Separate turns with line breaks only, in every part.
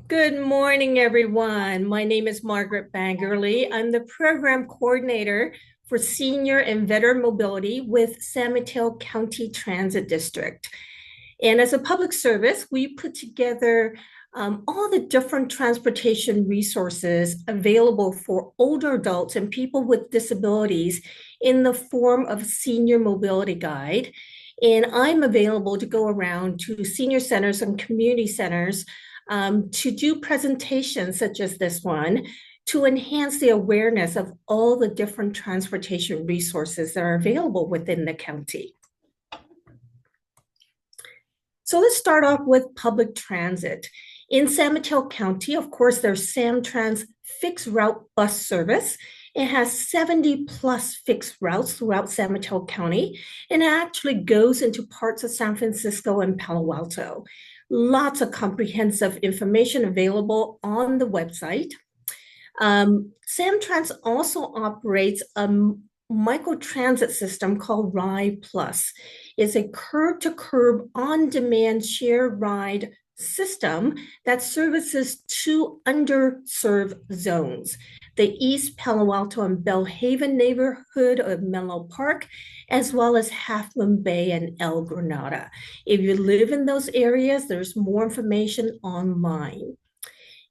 Good morning, everyone. My name is Margaret Bangerly. I'm the program coordinator for senior and veteran mobility with San Mateo County Transit District. And as a public service, we put together all the different transportation resources available for older adults and people with disabilities in the form of senior mobility guide. And I'm available to go around to senior centers and community centers to do presentations such as this one to enhance the awareness of all the different transportation resources that are available within the county. So let's start off with public transit. In San Mateo County, of course, there's SamTrans fixed route bus service. It has 70 plus fixed routes throughout San Mateo County, and it actually goes into parts of San Francisco and Palo Alto. Lots of comprehensive information available on the website. SamTrans also operates a microtransit system called Ride Plus. It's a curb-to-curb on-demand shared ride system that services two underserved zones, the East Palo Alto and Bellhaven neighborhood of Menlo Park, as well as Half Moon Bay and El Granada. If you live in those areas, there's more information online.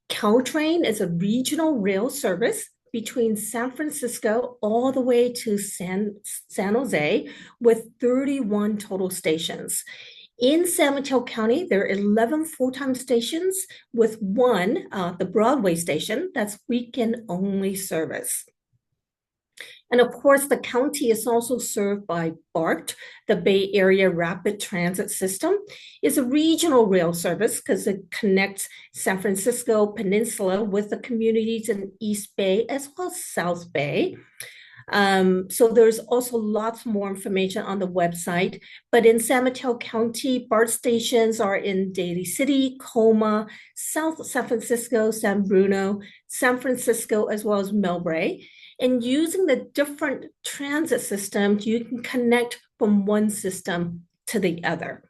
Caltrain is a regional rail service between San Francisco all the way to San Jose with 31 total stations. In San Mateo County, there are 11 full-time stations with one, the Broadway station, that's weekend-only service. And of course, the county is also served by BART, the Bay Area Rapid Transit System. It's a regional rail service because it connects San Francisco Peninsula with the communities in East Bay as well as South Bay. So there's also lots more information on the website. But in San Mateo County, BART stations are in Daly City, Coma, South San Francisco, San Bruno, San Francisco, as well as Millbrae. And using the different transit systems, you can connect from one system to the other.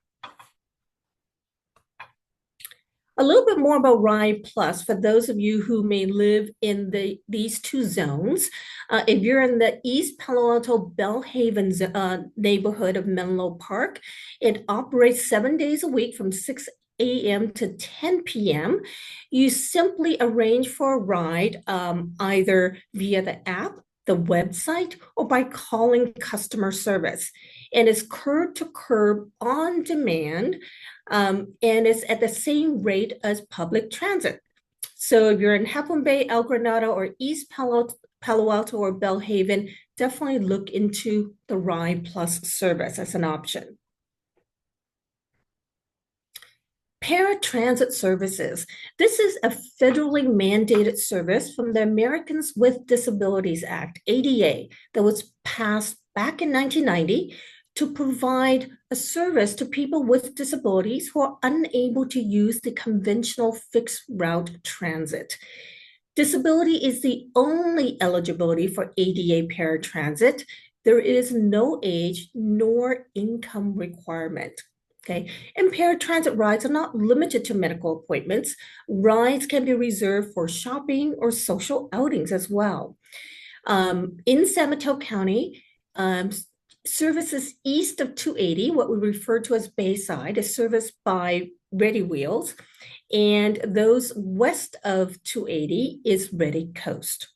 A little bit more about Ride Plus for those of you who may live in these two zones. If you're in the East Palo Alto Bellhaven neighborhood of Menlo Park, it operates 7 days a week from 6 a.m. to 10 p.m. You simply arrange for a ride either via the app, the website, or by calling customer service. And it's curb to curb on demand, and it's at the same rate as public transit. So if you're in Half Moon Bay, El Granada, or East Palo Alto or Bellhaven, definitely look into the Ride Plus service as an option. Paratransit services. This is a federally mandated service from the Americans with Disabilities Act, ADA, that was passed back in 1990 to provide a service to people with disabilities who are unable to use the conventional fixed route transit. Disability is the only eligibility for ADA paratransit. There is no age nor income requirement. Okay, and paratransit rides are not limited to medical appointments. Rides can be reserved for shopping or social outings as well. In San Mateo County, services east of 280, what we refer to as Bayside, is serviced by Ready Wheels, and those west of 280 is Ready Coast.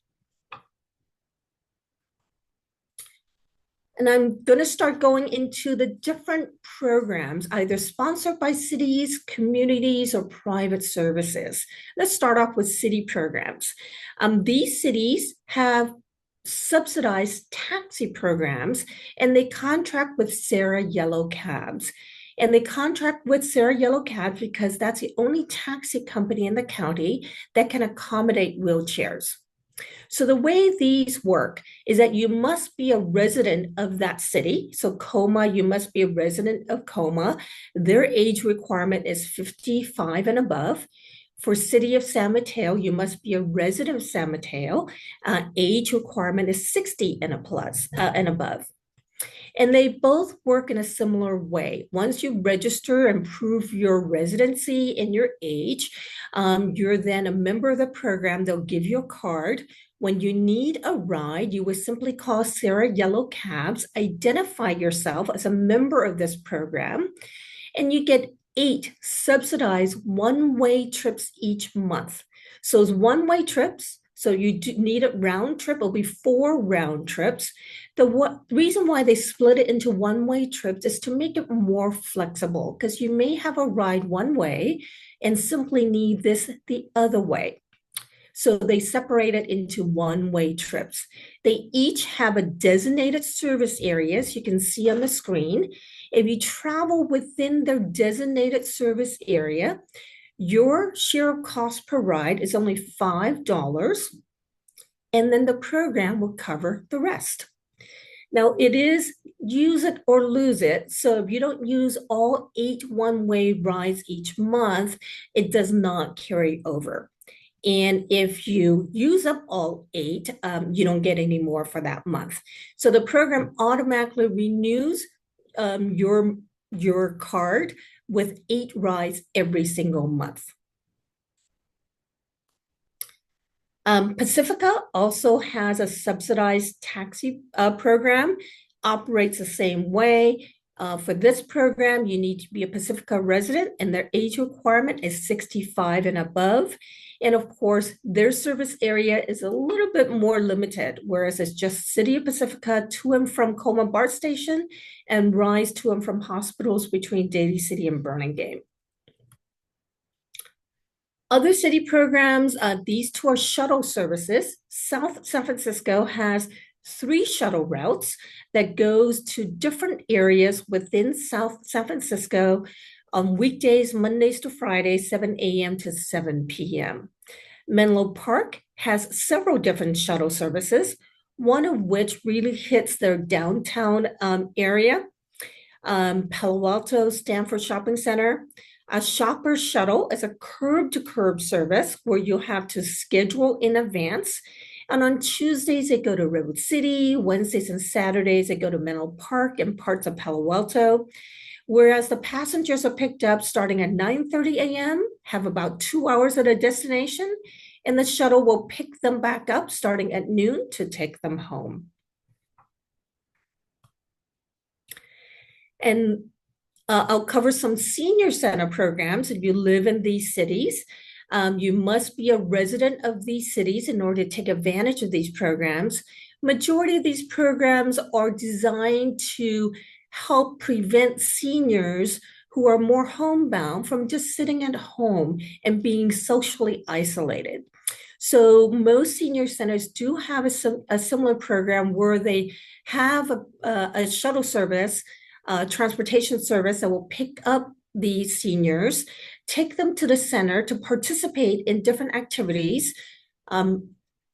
And I'm going to start going into the different programs, either sponsored by cities, communities, or private services. Let's start off with city programs. These cities have subsidized taxi programs, and they contract with Sarah Yellow Cabs. And they contract with Sarah Yellow Cabs because that's the only taxi company in the county that can accommodate wheelchairs. So the way these work is that you must be a resident of that city. So Coma, you must be a resident of Coma. Their age requirement is 55 and above. For City of San Mateo, you must be a resident of San Mateo. Age requirement is 60 and above. And they both work in a similar way. Once you register and prove your residency and your age, you're then a member of the program. They'll give you a card. When you need a ride, you would simply call Sarah Yellow Cabs, identify yourself as a member of this program, and you get 8 subsidized one-way trips each month. So it's one-way trips. So you need a round trip. It'll be 4 round trips. The reason why they split it into one-way trips is to make it more flexible, because you may have a ride one way and simply need this the other way. So they separate it into one-way trips. They each have a designated service areas you can see on the screen. If you travel within their designated service area, your share of cost per ride is only $5, and then the program will cover the rest. Now, it is use it or lose it. So if you don't use all 8 one-way rides each month, it does not carry over. And if you use up all 8, you don't get any more for that month. So the program automatically renews your card with 8 rides every single month. Pacifica also has a subsidized taxi program, operates the same way. For this program, you need to be a Pacifica resident, and their age requirement is 65 and above. And of course, their service area is a little bit more limited, whereas it's just City of Pacifica to and from Coleman BART Station and rides to and from hospitals between Daly City and Burlingame. Other city programs, these 2 are shuttle services. South San Francisco has 3 shuttle routes that goes to different areas within South San Francisco on weekdays, Mondays to Fridays, 7 a.m. to 7 p.m. Menlo Park has several different shuttle services, one of which really hits their downtown area. Palo Alto Stanford Shopping Center. A shopper shuttle is a curb-to-curb service where you have to schedule in advance. And on Tuesdays, they go to Redwood City. Wednesdays and Saturdays, they go to Menlo Park and parts of Palo Alto. Whereas the passengers are picked up starting at 9:30 a.m., have about 2 hours at a destination, and the shuttle will pick them back up starting at noon to take them home. And I'll cover some senior center programs. If you live in these cities, you must be a resident of these cities in order to take advantage of these programs. Majority of these programs are designed to help prevent seniors who are more homebound from just sitting at home and being socially isolated. So most senior centers do have a similar program where they have a shuttle service, transportation service that will pick up these seniors, take them to the center to participate in different activities,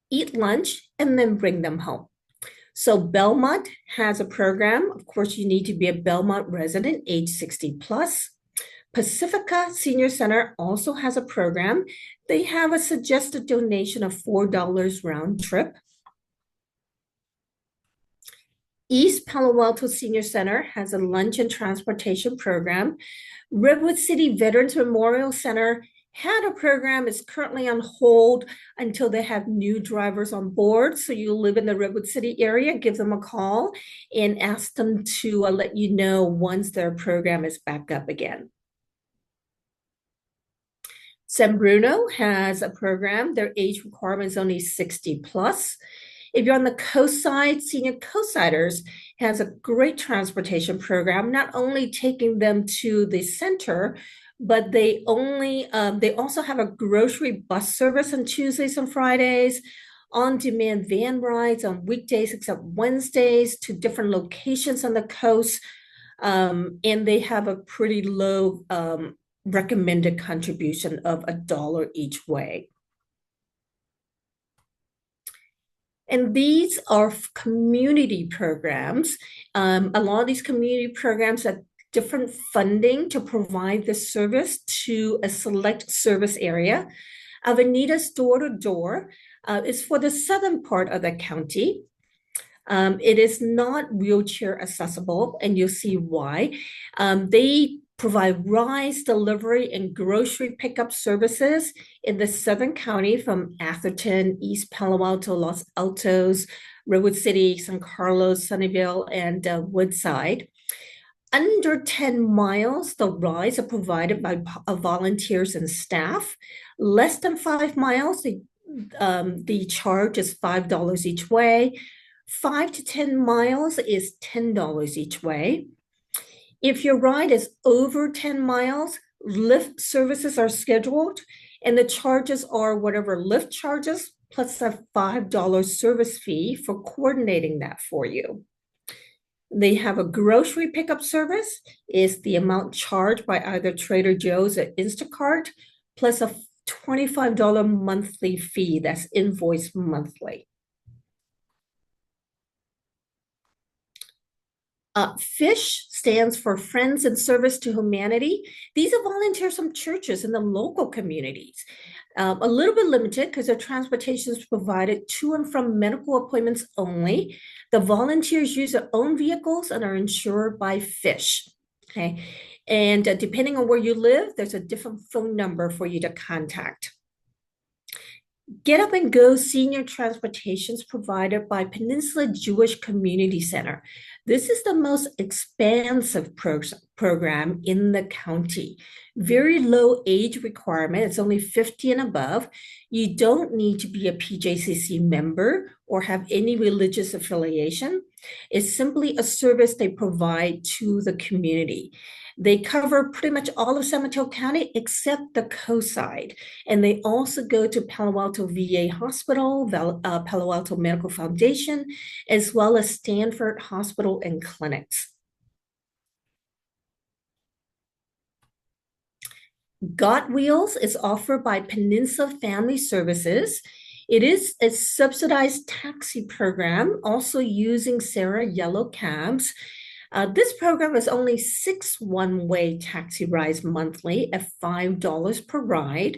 eat lunch, and then bring them home. So Belmont has a program. Of course, you need to be a Belmont resident, age 60 plus. Pacifica Senior Center also has a program. They have a suggested donation of $4 round trip. East Palo Alto Senior Center has a lunch and transportation program. Redwood City Veterans Memorial Center had a program, is currently on hold until they have new drivers on board. So you live in the Redwood City area, give them a call and ask them to let you know once their program is back up again. San Bruno has a program. Their age requirement is only 60 plus. If you're on the coast side, Senior Coastsiders has a great transportation program, not only taking them to the center, but they also have a grocery bus service on Tuesdays and Fridays, on-demand van rides on weekdays except Wednesdays to different locations on the coast, and they have a pretty low recommended contribution of $1 each way. And these are community programs. A lot of these community programs have different funding to provide this service to a select service area. Avenidas Door to Door is for the southern part of the county. It is not wheelchair accessible, and you'll see why. They provide rides, delivery, and grocery pickup services in the Southern County from Atherton, East Palo Alto, Los Altos, Redwood City, San Carlos, Sunnyvale, and Woodside. Under 10 miles, the rides are provided by volunteers and staff. Less than 5 miles, the charge is $5 each way. 5 to 10 miles is $10 each way. If your ride is over 10 miles, Lyft services are scheduled, and the charges are whatever Lyft charges plus a $5 service fee for coordinating that for you. They have a grocery pickup service, is the amount charged by either Trader Joe's or Instacart, plus a $25 monthly fee that's invoiced monthly. FISH stands for Friends in Service to Humanity. These are volunteers from churches in the local communities. A little bit limited because their transportation is provided to and from medical appointments only. The volunteers use their own vehicles and are insured by FISH. Okay, and depending on where you live, there's a different phone number for you to contact. Get Up and Go Senior Transportation is provided by Peninsula Jewish Community Center. This is the most expansive program in the county. Very low age requirement. It's only 50 and above. You don't need to be a PJCC member or have any religious affiliation. It's simply a service they provide to the community. They cover pretty much all of San Mateo County except the coast side. And they also go to Palo Alto VA Hospital, Palo Alto Medical Foundation, as well as Stanford Hospital and clinics. Got Wheels is offered by Peninsula Family Services. It is a subsidized taxi program, also using Sarah Yellow cabs. This program is only 6 one-way taxi rides monthly at $5 per ride.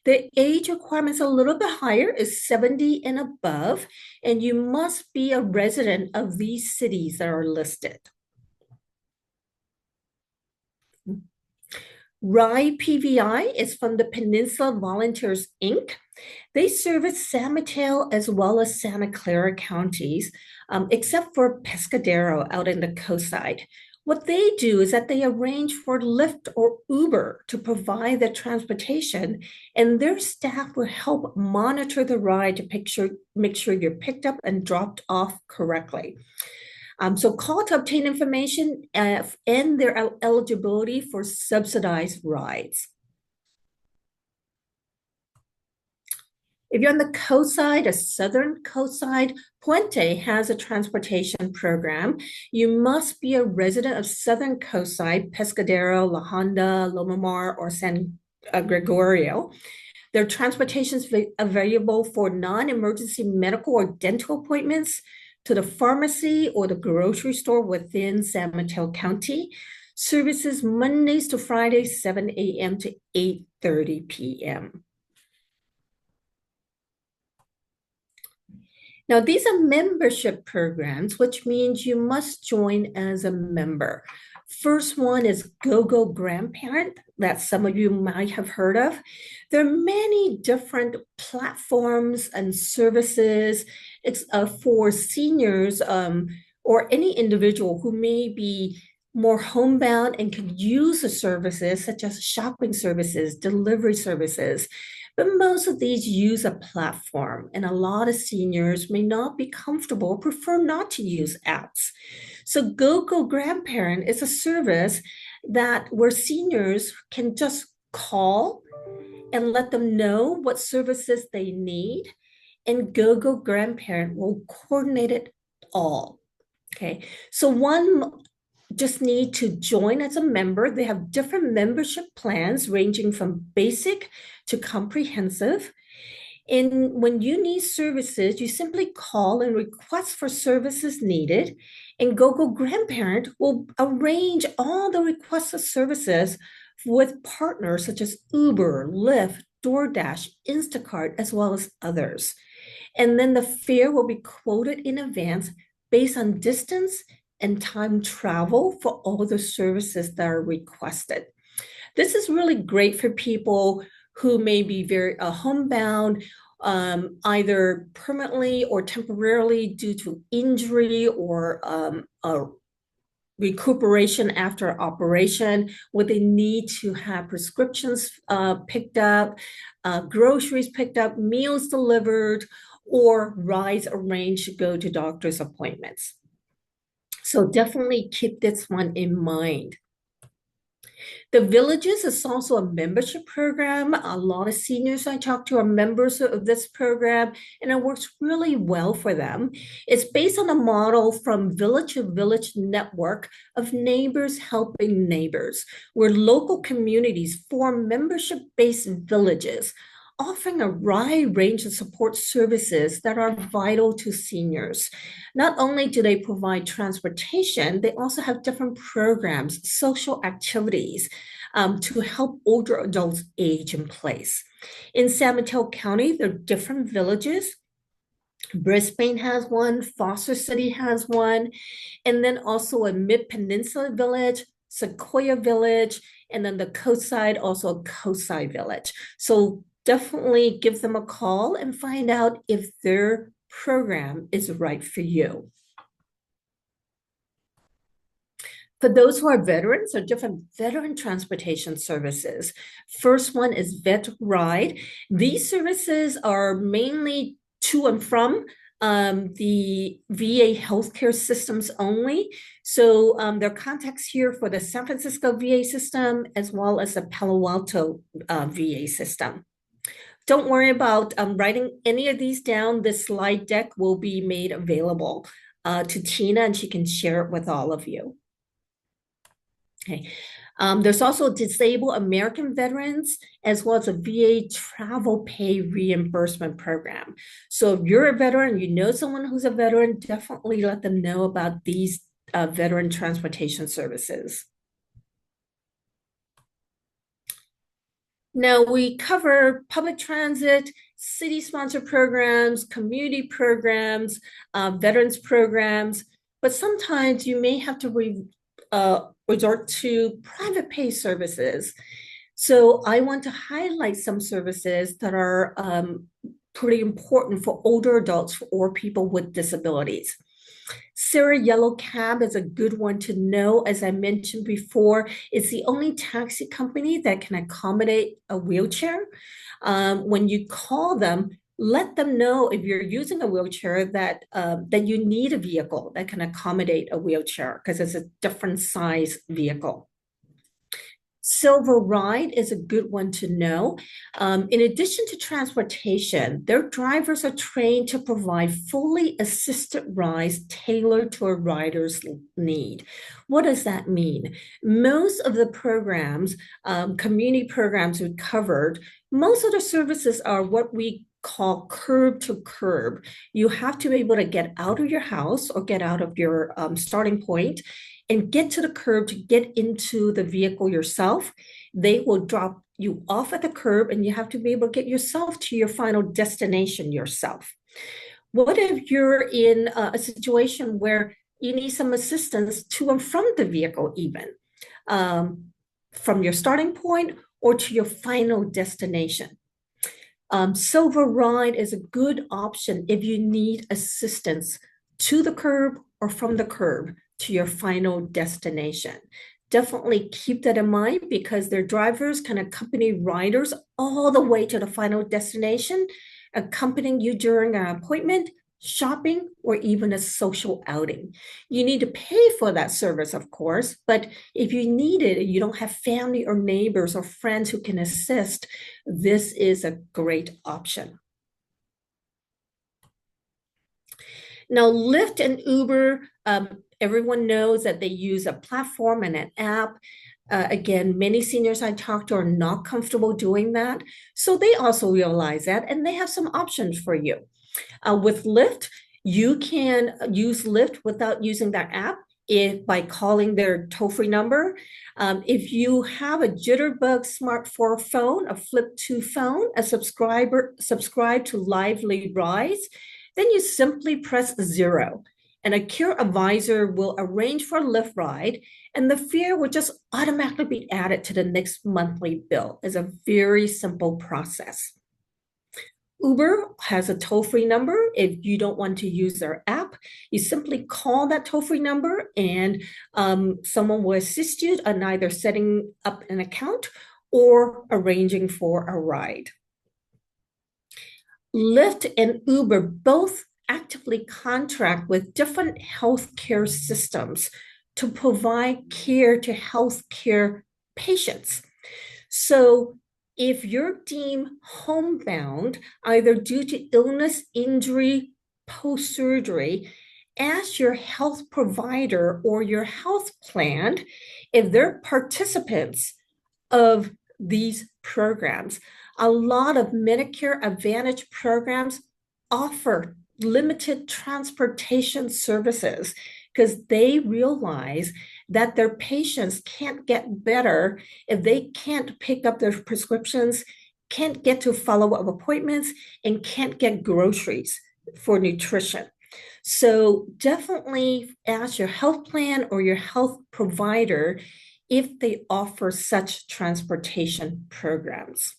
The age requirement is a little bit higher, is 70 and above, and you must be a resident of these cities that are listed. Rye PVI is from the Peninsula Volunteers, Inc. They service San Mateo as well as Santa Clara counties, except for Pescadero out in the coast side. What they do is that they arrange for Lyft or Uber to provide the transportation, and their staff will help monitor the ride to make sure you're picked up and dropped off correctly. So call to obtain information and their eligibility for subsidized rides. If you're on the coast side, a southern coast side, Puente has a transportation program. You must be a resident of southern coast side, Pescadero, La Honda, Loma Mar, or San Gregorio. Their transportation is available for non-emergency medical or dental appointments, to the pharmacy or the grocery store within San Mateo County. Services Mondays to Fridays, 7 a.m. to 8:30 p.m. Now, these are membership programs, which means you must join as a member. First one is GoGo Grandparent, that some of you might have heard of. There are many different platforms and services for seniors or any individual who may be more homebound and could use the services such as shopping services, delivery services. But most of these use a platform, and a lot of seniors may not be comfortable or prefer not to use apps. So GoGo Grandparent is a service where seniors can just call and let them know what services they need, and GoGo Grandparent will coordinate it all. Okay, so one just need to join as a member. They have different membership plans ranging from basic to comprehensive. And when you need services, you simply call and request for services needed, and GoGo Grandparent will arrange all the requested services with partners such as Uber, Lyft, DoorDash, Instacart, as well as others. And then the fare will be quoted in advance based on distance and time travel for all the services that are requested. This is really great for people who may be very homebound, either permanently or temporarily due to injury or recuperation after operation, where they need to have prescriptions picked up, groceries picked up, meals delivered, or rides arranged to go to doctor's appointments. So definitely keep this one in mind. The Villages is also a membership program. A lot of seniors I talk to are members of this program, and it works really well for them. It's based on a model from Village to Village network of neighbors helping neighbors, where local communities form membership-based villages, offering a wide range of support services that are vital to seniors. Not only do they provide transportation, they also have different programs, social activities to help older adults age in place. In San Mateo County, there are different villages. Brisbane has one, Foster City has one, and then also a Mid-Peninsula Village, Sequoia Village, and then the coastside, also a coastside village. So definitely give them a call and find out if their program is right for you. For those who are veterans, there are different veteran transportation services. First one is Vet Ride. These services are mainly to and from the VA healthcare systems only. So there are contacts here for the San Francisco VA system as well as the Palo Alto VA system. Don't worry about writing any of these down. This slide deck will be made available to Tina, and she can share it with all of you. Okay. There's also disabled American veterans as well as a VA travel pay reimbursement program. So if you're a veteran, you know someone who's a veteran, definitely let them know about these veteran transportation services. Now we cover public transit, city-sponsored programs, community programs, veterans programs, but sometimes you may have to resort to private pay services. So I want to highlight some services that are pretty important for older adults or people with disabilities. Sarah Yellow Cab is a good one to know. As I mentioned before, it's the only taxi company that can accommodate a wheelchair. When you call them, let them know if you're using a wheelchair that you need a vehicle that can accommodate a wheelchair because it's a different size vehicle. Silver Ride is a good one to know. In addition to transportation, their drivers are trained to provide fully assisted rides tailored to a rider's need. What does that mean? Most of the programs, community programs we covered, most of the services are what we call curb to curb. You have to be able to get out of your house or get out of your starting point and get to the curb to get into the vehicle yourself. They will drop you off at the curb and you have to be able to get yourself to your final destination yourself. What if you're in a situation where you need some assistance to and from the vehicle even, from your starting point or to your final destination? Silver Ride is a good option if you need assistance to the curb or from the curb to your final destination. Definitely keep that in mind because their drivers can accompany riders all the way to the final destination, accompanying you during an appointment, shopping, or even a social outing. You need to pay for that service, of course, but if you need it and you don't have family or neighbors or friends who can assist, this is a great option. Now, Lyft and Uber, everyone knows that they use a platform and an app. Again, many seniors I talk to are not comfortable doing that. So they also realize that, and they have some options for you. With Lyft, you can use Lyft without using that app by calling their toll-free number. If you have a Jitterbug Smart 4 phone, a Flip 2 phone, subscribe to Lively Rides, then you simply press 0. and a care advisor will arrange for a Lyft ride, and the fare will just automatically be added to the next monthly bill. It's a very simple process. Uber has a toll-free number. If you don't want to use their app, you simply call that toll-free number and someone will assist you on either setting up an account or arranging for a ride. Lyft and Uber both actively contract with different healthcare systems to provide care to healthcare patients. So if you're deemed homebound, either due to illness, injury, post-surgery, ask your health provider or your health plan if they're participants of these programs. A lot of Medicare Advantage programs offer limited transportation services because they realize that their patients can't get better if they can't pick up their prescriptions, can't get to follow-up appointments, and can't get groceries for nutrition. So definitely ask your health plan or your health provider if they offer such transportation programs.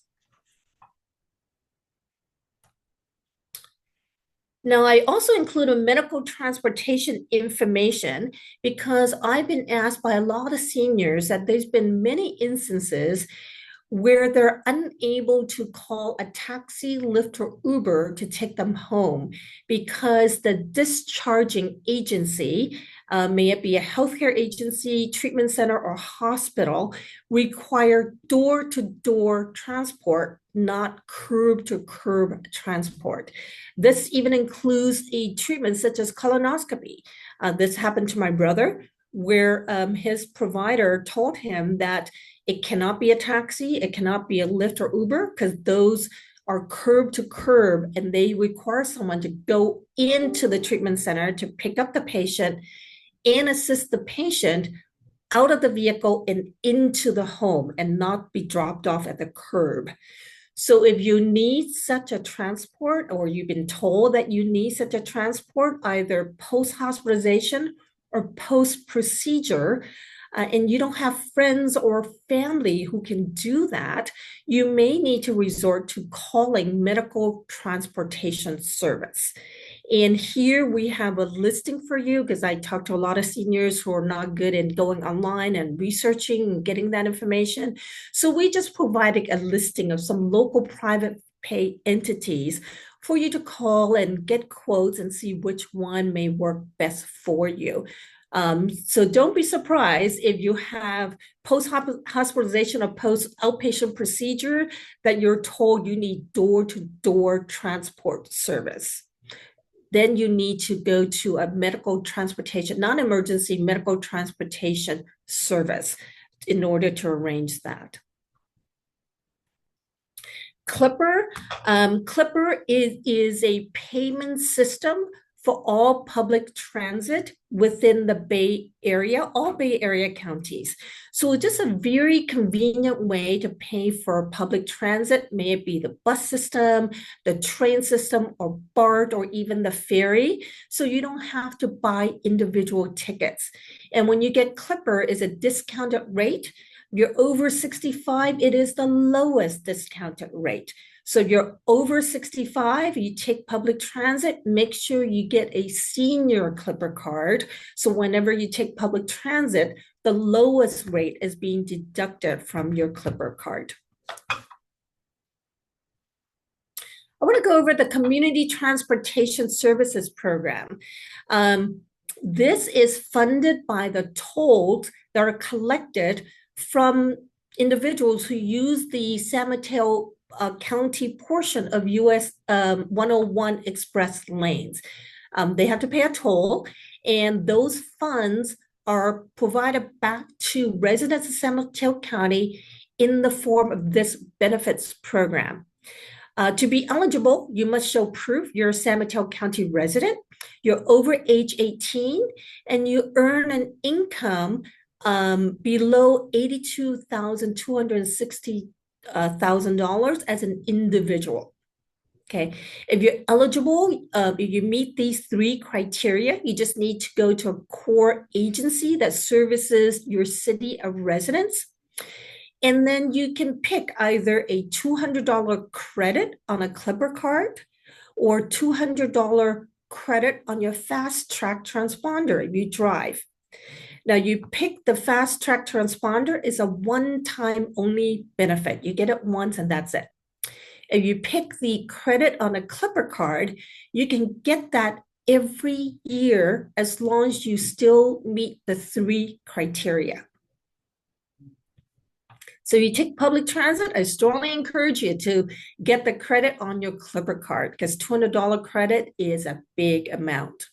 Now, I also include a medical transportation information because I've been asked by a lot of seniors that there's been many instances where they're unable to call a taxi, Lyft, or Uber to take them home because the discharging agency, may it be a healthcare agency, treatment center, or hospital, require door-to-door transport, not curb-to-curb transport. This even includes a treatment such as colonoscopy. This happened to my brother, where his provider told him that it cannot be a taxi, it cannot be a Lyft or Uber, because those are curb to curb and they require someone to go into the treatment center to pick up the patient and assist the patient out of the vehicle and into the home and not be dropped off at the curb. So if you need such a transport or you've been told that you need such a transport, either post-hospitalization or post-procedure, and you don't have friends or family who can do that, you may need to resort to calling medical transportation service. And here we have a listing for you because I talked to a lot of seniors who are not good in going online and researching and getting that information. So we just provided a listing of some local private pay entities for you to call and get quotes and see which one may work best for you. So don't be surprised if you have post-hospitalization or post-outpatient procedure that you're told you need door-to-door transport service. Then you need to go to a medical transportation, non-emergency medical transportation service in order to arrange that. Clipper. Clipper is a payment system for all public transit within the Bay Area, all Bay Area counties. So just a very convenient way to pay for public transit, may it be the bus system, the train system, or BART, or even the ferry. So you don't have to buy individual tickets. And when you get Clipper, is a discounted rate. If you're over 65, it is the lowest discounted rate. So if you're over 65, you take public transit, make sure you get a senior Clipper card. So whenever you take public transit, the lowest rate is being deducted from your Clipper card. I want to go over the Community Transportation Services Program. This is funded by the tolls that are collected from individuals who use the San Mateo County portion of US 101 express lanes. They have to pay a toll, and those funds are provided back to residents of San Mateo County in the form of this benefits program. To be eligible, you must show proof you're a San Mateo County resident, you're over age 18, and you earn an income below $82,260,000 as an individual. Okay, if you're eligible, if you meet these three criteria, you just need to go to a core agency that services your city of residence. And then you can pick either a $200 credit on a Clipper card or $200 credit on your fast track transponder if you drive. Now you pick the fast track transponder is a one-time only benefit. You get it once and that's it. If you pick the credit on a Clipper card, you can get that every year as long as you still meet the three criteria. So you take public transit, I strongly encourage you to get the credit on your Clipper card because $200 credit is a big amount.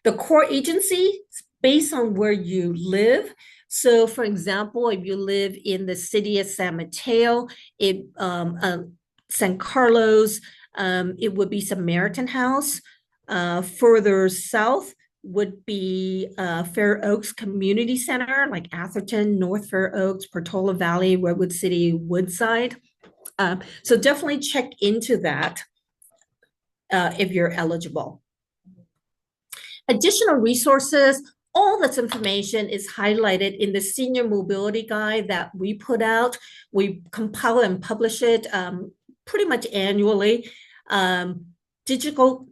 The core agency is based on where you live. So, for example, if you live in the city of San Mateo, San Carlos, it would be Samaritan House. Further south would be Fair Oaks Community Center, like Atherton, North Fair Oaks, Portola Valley, Redwood City, Woodside. So definitely check into that if you're eligible. Additional resources, all this information is highlighted in the Senior Mobility Guide that we put out. We compile and publish it pretty much annually. Digital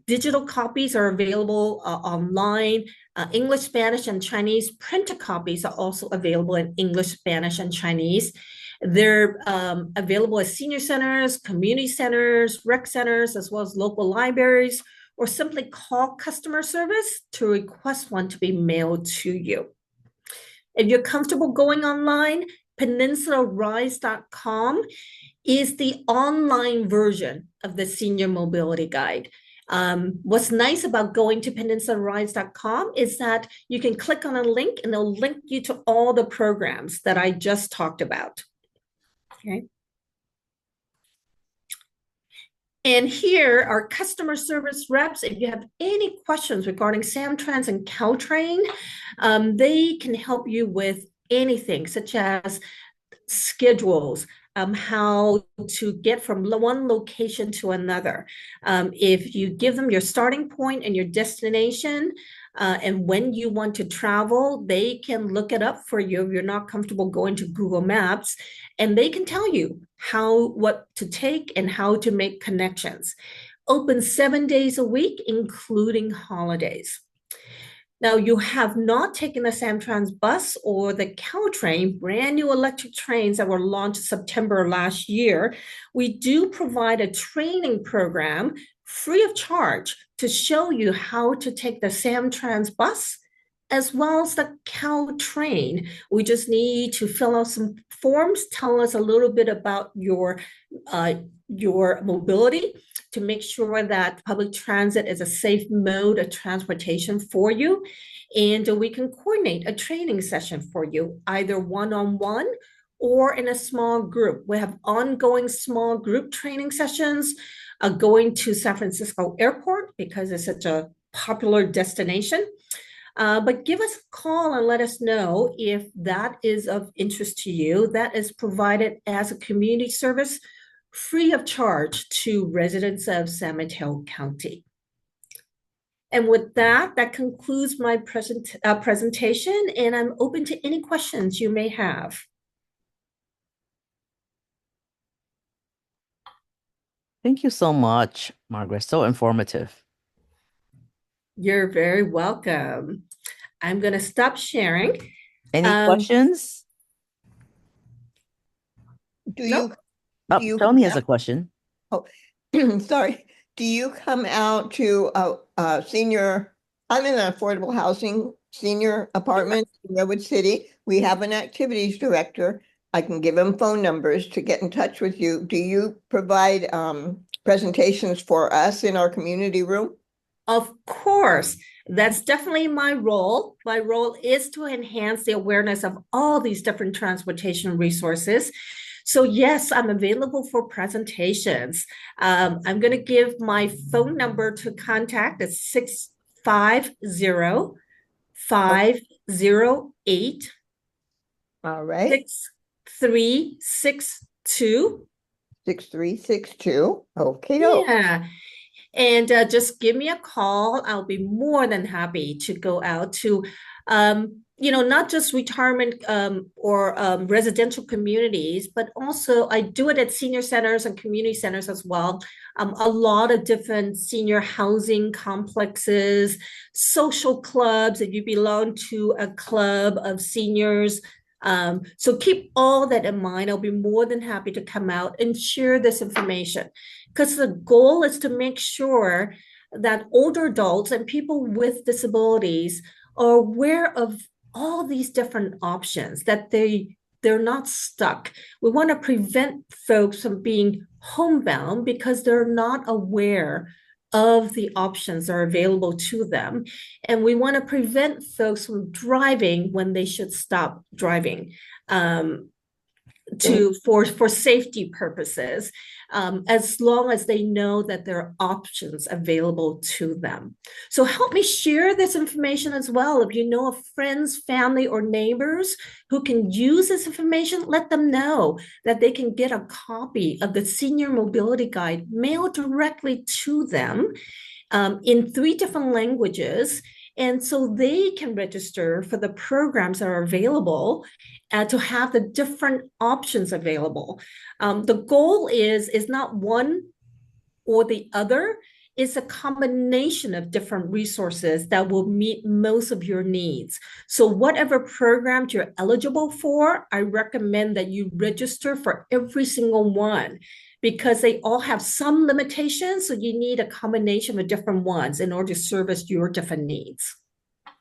copies are available online. English, Spanish, and Chinese printed copies are also available in English, Spanish, and Chinese. They're available at senior centers, community centers, rec centers, as well as local libraries, or simply call customer service to request one to be mailed to you. If you're comfortable going online, peninsularise.com is the online version of the Senior Mobility Guide. What's nice about going to peninsularise.com is that you can click on a link and they'll link you to all the programs that I just talked about. Okay. And here are customer service reps. If you have any questions regarding SamTrans and Caltrain, they can help you with anything such as schedules, how to get from one location to another. If you give them your starting point and your destination, and when you want to travel, they can look it up for you if you're not comfortable going to Google Maps, and they can tell you what to take and how to make connections. Open 7 days a week, including holidays. Now, you have not taken the SamTrans bus or the Caltrain, brand new electric trains that were launched September last year. We do provide a training program free of charge to show you how to take the SamTrans bus as well as the Caltrain. We just need to fill out some forms, tell us a little bit about your mobility to make sure that public transit is a safe mode of transportation for you. And we can coordinate a training session for you, either one-on-one or in a small group. We have ongoing small group training sessions going to San Francisco Airport because it's such a popular destination. But give us a call and let us know if that is of interest to you. That is provided as a community service free of charge to residents of San Mateo County. And with that, that concludes my presentation, and I'm open to any questions you may have.
Thank you so much, Margaret. So informative.
You're very welcome. I'm going to stop sharing.
Any questions?
Nope.
Tony has a question.
Oh, sorry. Do you come out to a senior? I'm in an affordable housing senior apartment in Redwood City. We have an activities director. I can give him phone numbers to get in touch with you. Do you provide presentations for us in our community room?
Of course, that's definitely my role. My role is to enhance the awareness of all these different transportation resources. So yes, I'm available for presentations. I'm going to give my phone number to contact. It's 650-508
All right.
6362.
6362. Okay, doke.
Yeah. And just give me a call. I'll be more than happy to go out to, not just retirement or residential communities, but also I do it at senior centers and community centers as well. A lot of different senior housing complexes, social clubs, if you belong to a club of seniors. So keep all that in mind. I'll be more than happy to come out and share this information because the goal is to make sure that older adults and people with disabilities are aware of all these different options, that they're not stuck. We want to prevent folks from being homebound because they're not aware of the options that are available to them. And we want to prevent folks from driving when they should stop driving. For safety purposes, as long as they know that there are options available to them. So help me share this information as well. If you know of friends, family, or neighbors who can use this information, let them know that they can get a copy of the Senior Mobility Guide mailed directly to them in 3 different languages. And so they can register for the programs that are available to have the different options available. The goal is not one or the other, it's a combination of different resources that will meet most of your needs. So whatever program you're eligible for, I recommend that you register for every single one because they all have some limitations. So you need a combination of different ones in order to service your different needs.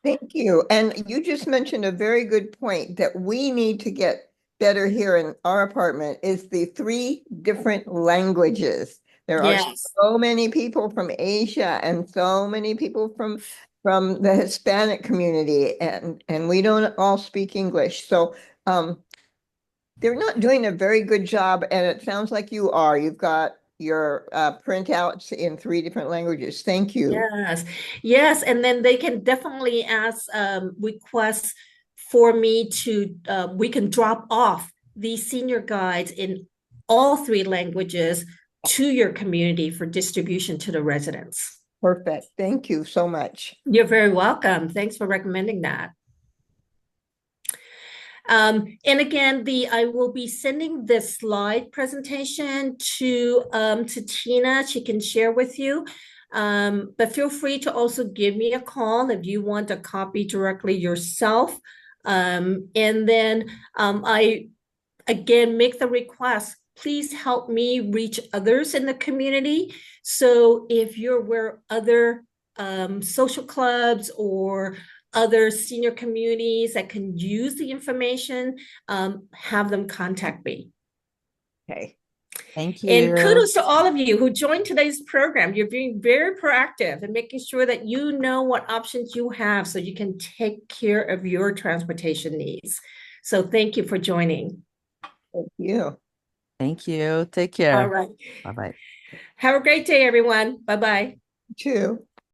Thank you. And you just mentioned a very good point that we need to get better here in our apartment is the 3 different languages. There are
Yes.
so many people from Asia and so many people from the Hispanic community and we don't all speak English. So they're not doing a very good job, and it sounds like you are. You've got your printouts in 3 different languages. Thank you.
Yes, yes, and then they can definitely ask requests for me to we can drop off these senior guides in all 3 languages to your community for distribution to the residents.
Perfect. Thank you so much.
You're very welcome. Thanks for recommending that. And again, I will be sending this slide presentation to Tina. She can share with you. But feel free to also give me a call if you want a copy directly yourself. And then I again make the request. Please help me reach others in the community. So if you're aware other social clubs or other senior communities that can use the information, have them contact me.
Okay.
Thank
And
you.
kudos to all of you who joined today's program. You're being very proactive and making sure that you know what options you have so you can take care of your transportation needs. So thank you for joining.
Thank you.
Thank you. Take
All
care.
right.
Bye-bye.
Have a great day, everyone. Bye-bye.
Too.